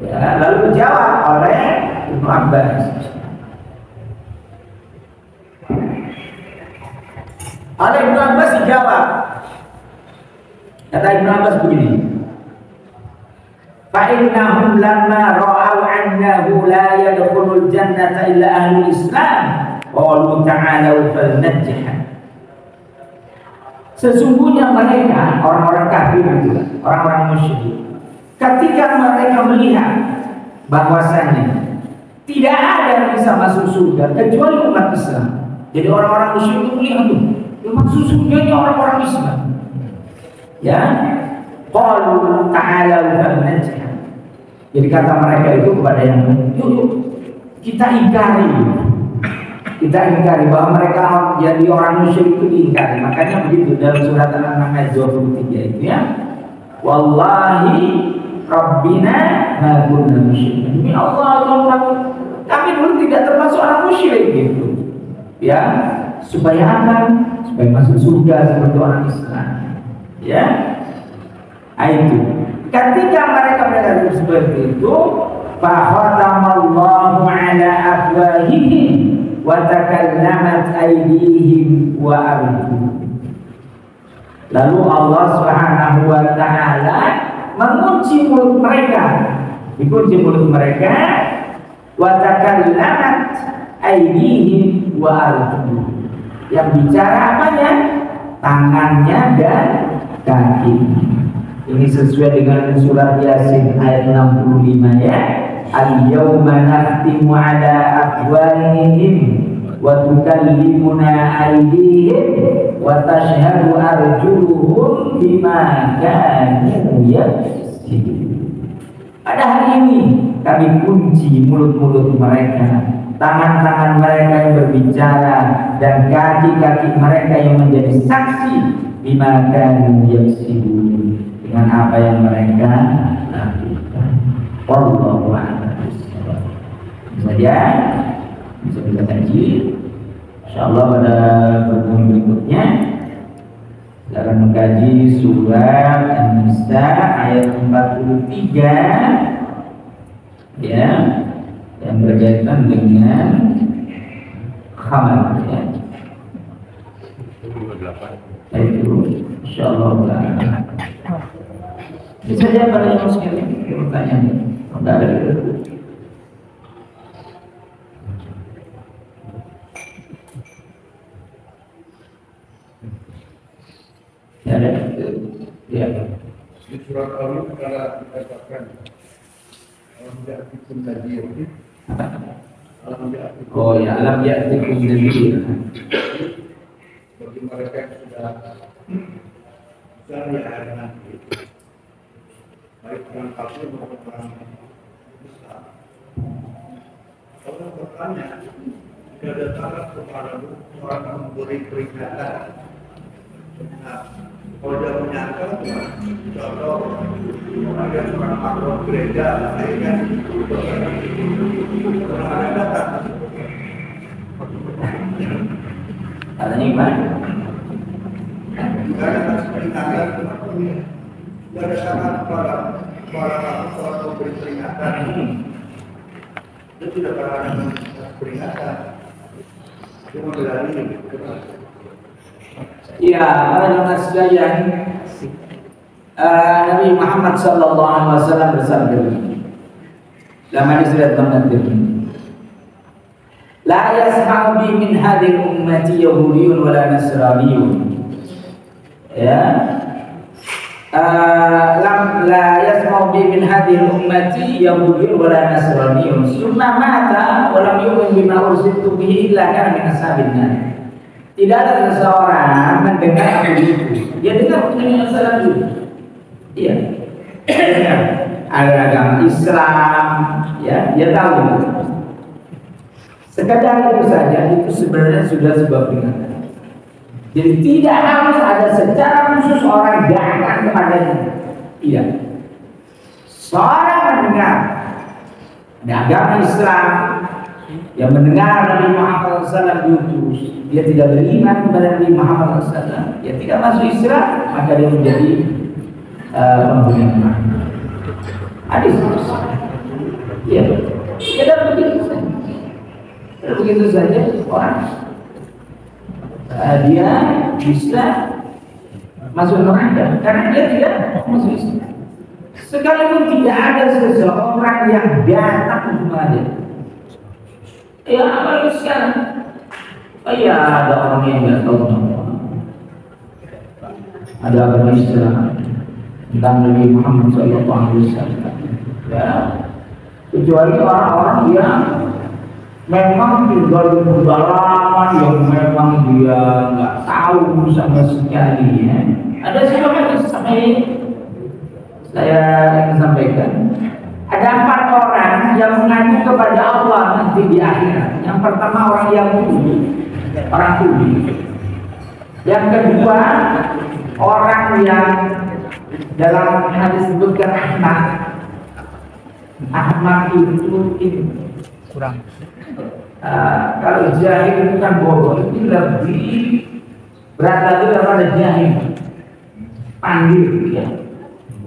Ya, lalu dijawab oleh Ibnu Abbas. Oleh Ibnu Abbas dijawab. Kata Ibnu Abbas begini, fa'innahum lamma ra'au annahu la yadkhulul jannata illa ahlul Islam qalu ta'alu falnajjah. Sesungguhnya mereka orang-orang kafir itu, orang-orang musyrik, ketika mereka melihat bahwasanya tidak ada yang bisa masuk surga kecuali umat Islam. Jadi orang-orang musyrik itu melihat tuh, yang masuk surga ini orang-orang Islam. Ya, qalu ta'alu falnajjah. Jadi kata mereka itu kepada yang yuk kita ingkari bahwa mereka jadi orang musyrik itu diingkari. Makanya begitu dalam surat Al-An'am ayat 23 itu ya, wallahi rabbina ma kunna musyrikin. Demi Allah, kami dulu tidak termasuk orang musyrik gitu. Ya, supaya apa? Supaya masuk surga seperti orang Islam. Ya, itu. Ketika mereka berkata seperti itu, fakhatamallahu ala afwahihim wa takallamat aydihim wa arjuluhum. Lalu Allah Subhanahu wa taala mengunci mulut mereka, dikunci mulut mereka, wa takallamat aydihim wa arjuluhum. Yang bicara apanya? Tangannya dan kaki. Ini sesuai dengan surat Yasin ayat 65 ya. Al-yawma nakhtimu ala afwahihim wa tukallimuna aydihim wa tashhadu arjuluhum bima kanu yaksibun. Pada hari ini kami kunci mulut-mulut mereka, tangan-tangan mereka yang berbicara, dan kaki-kaki mereka yang menjadi saksi bima kanu yaksibun, dengan apa yang mereka lakukan. Wallahu a'lam. Saja bisa kita kaji. Insyaallah pada pertemuan berikutnya kita akan mengkaji surat An-Nisa ayat 43 ya, yang berkaitan dengan khamar ya. Itu insyaallah bisa saja pada yang sekalian pertanyaan. Tidak ada. Ya ada. Ya. Di surat Al-Mulk telah dikatakan alam ya'tikum nadhir. Oh ya, alam ya'tikum nadhir. Bagi mereka yang sudah besar ya hari nanti, baik orang kafir maupun orang Islam. Orang bertanya, jika datang kepada orang memberi peringatan. Nah, kalau dia menyangka, contoh ada seorang makhluk gereja, akhirnya orang ada datang. Katanya gimana? Jika ada peringatan, jika ada sangat kepada orang memberi peringatan, itu tidak pernah peringatan. Cuma berani. Ya, para jemaah sekalian, Nabi Muhammad SAW bersabda dalam hadis riwayat Tirmidzi, la yasma'u bi min hadhihi ummati yahudiyyun wala nasraniyyun. Ya, la yasma'u bi min hadhihi ummati yahudiyyun wa la nasraniyyun summa mata wa lam yu'min bima ursiltu bihi illa kana min ashabin nar. Tidak ada seseorang mendengar aku itu. Dia dengar Nabi sallallahu itu. Iya. Ada agama Islam, ya, dia tahu. Sekadar itu saja itu sebenarnya sudah sebuah peringatan. Jadi tidak harus ada secara khusus orang datang kepadanya. Iya. Seorang mendengar ada agama Islam yang mendengar Nabi Muhammad SAW diutus, dia tidak beriman kepada Nabi Muhammad SAW, dia tidak masuk Islam, maka dia menjadi penghuni neraka. Hadis. Iya. Tidak begitu saja. Begitu saja orang dia bisa masuk neraka karena dia tidak masuk Islam. Sekalipun tidak ada seseorang yang datang kepada ya apalagi sekarang. Oh iya, ada orang yang nggak tahu nama. Ada agama Islam tentang Nabi Muhammad SAW. Ya, kecuali orang-orang yang memang tinggal di pedalaman yang memang dia nggak tahu sama sekali. Ya. Ada siapa sampai saya ingin sampaikan. Ada 4 orang yang mengaku kepada Allah nanti di akhirat. Yang pertama orang Yahudi, orang Yahudi. Yang kedua orang yang dalam hadis disebutkan Ahmad. Ahmad itu kurang. Kalau jahil itu kan bodoh, ini lebih berat lagi daripada jahil. Panggil ya.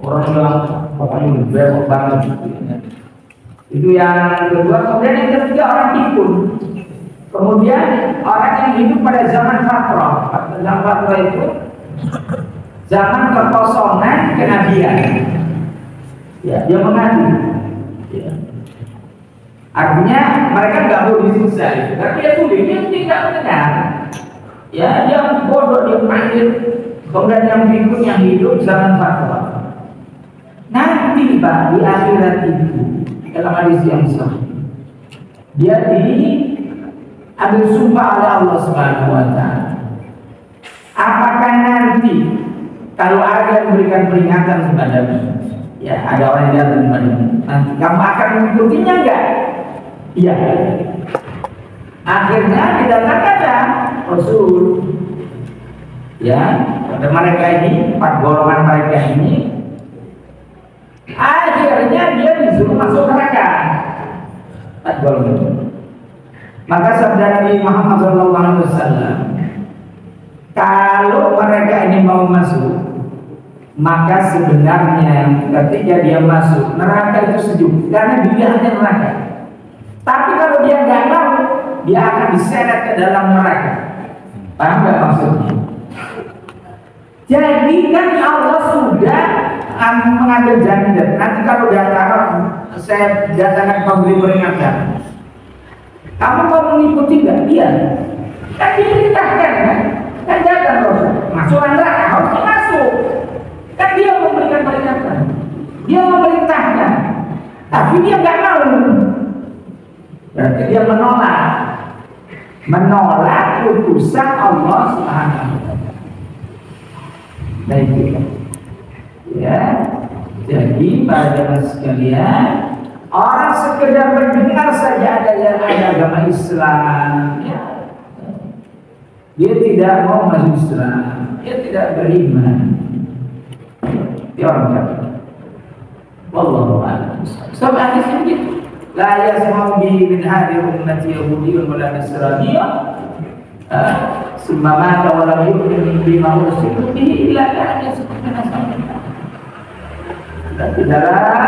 Orang yang pokoknya bebas banget gitu. Itu yang kedua. Kemudian yang ketiga orang pikun. Kemudian orang yang hidup pada zaman fatrah. Zaman fatrah itu zaman kekosongan kenabian. Ya, dia mengadu. Ya. Artinya mereka nggak boleh disiksa itu. Karena dia tulis, dia tidak mendengar. Ya, dia bodoh, dia panggil. Kemudian yang pikun yang hidup zaman fatrah. Nanti Pak di akhirat itu dalam hadis yang sahih dia diambil sumpah oleh Allah Subhanahu wa taala. Apakah nanti kalau ada yang memberikan peringatan kepadamu, ya ada orang yang datang kepadamu, nanti kamu akan mengikutinya enggak? Iya. Akhirnya didatangkanlah Rasul. Ya, pada mereka ini, 4 golongan mereka ini. Akhirnya dia disuruh masuk neraka. Maka sabda Nabi Muhammad SAW, kalau mereka ini mau masuk, maka sebenarnya ketika dia masuk neraka itu sejuk karena dia hanya neraka. Tapi kalau dia nggak mau, dia akan diseret ke dalam neraka. Paham nggak maksudnya? Jadi kan Allah sudah mengambil jaminan. Nanti kalau saya datangkan pemberi peringatan, kamu mau mengikuti nggak? Iya. Kan diperintahkan kan? Kan datang Rasul. Masuk neraka harus masuk. Kan dia memberikan peringatan. Dia memerintahkan. Tapi dia nggak mau. Berarti dia menolak putusan Allah Subhanahu wa taala. Baik. Ya, jadi para jemaah sekalian, orang sekedar mendengar saja ada agama Islam, ya. Dia tidak mau masuk Islam, dia tidak beriman. Dia orang kafir. Wallahu a'lam. Sebab hadis begitu. La yasma'u bihi min hadhihi ummati yahudiyyun wa la nasraniyyun. Summa mata wa lam yu'min bima ursiltu bihi illa kana min ashabin nar. Tidaklah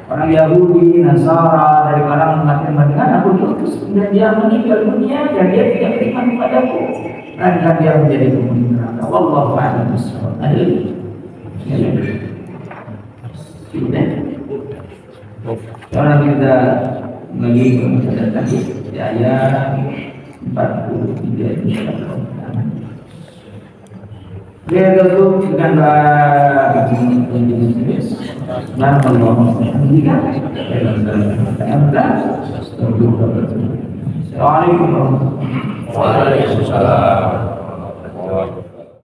orang Yahudi, Nasara dari kalangan umat yang mendengar aku diutus, kemudian dia meninggal dunia dan dia tidak beriman kepadaku, maka dia menjadi penghuni neraka. Wallahu a'lam bishawab. Sudah. Sekarang kita lagi kemudian tadi ayat 43 insyaallah. Dia tutup dengan Assalamualaikum warahmatullahi wabarakatuh. Waalaikumsalam.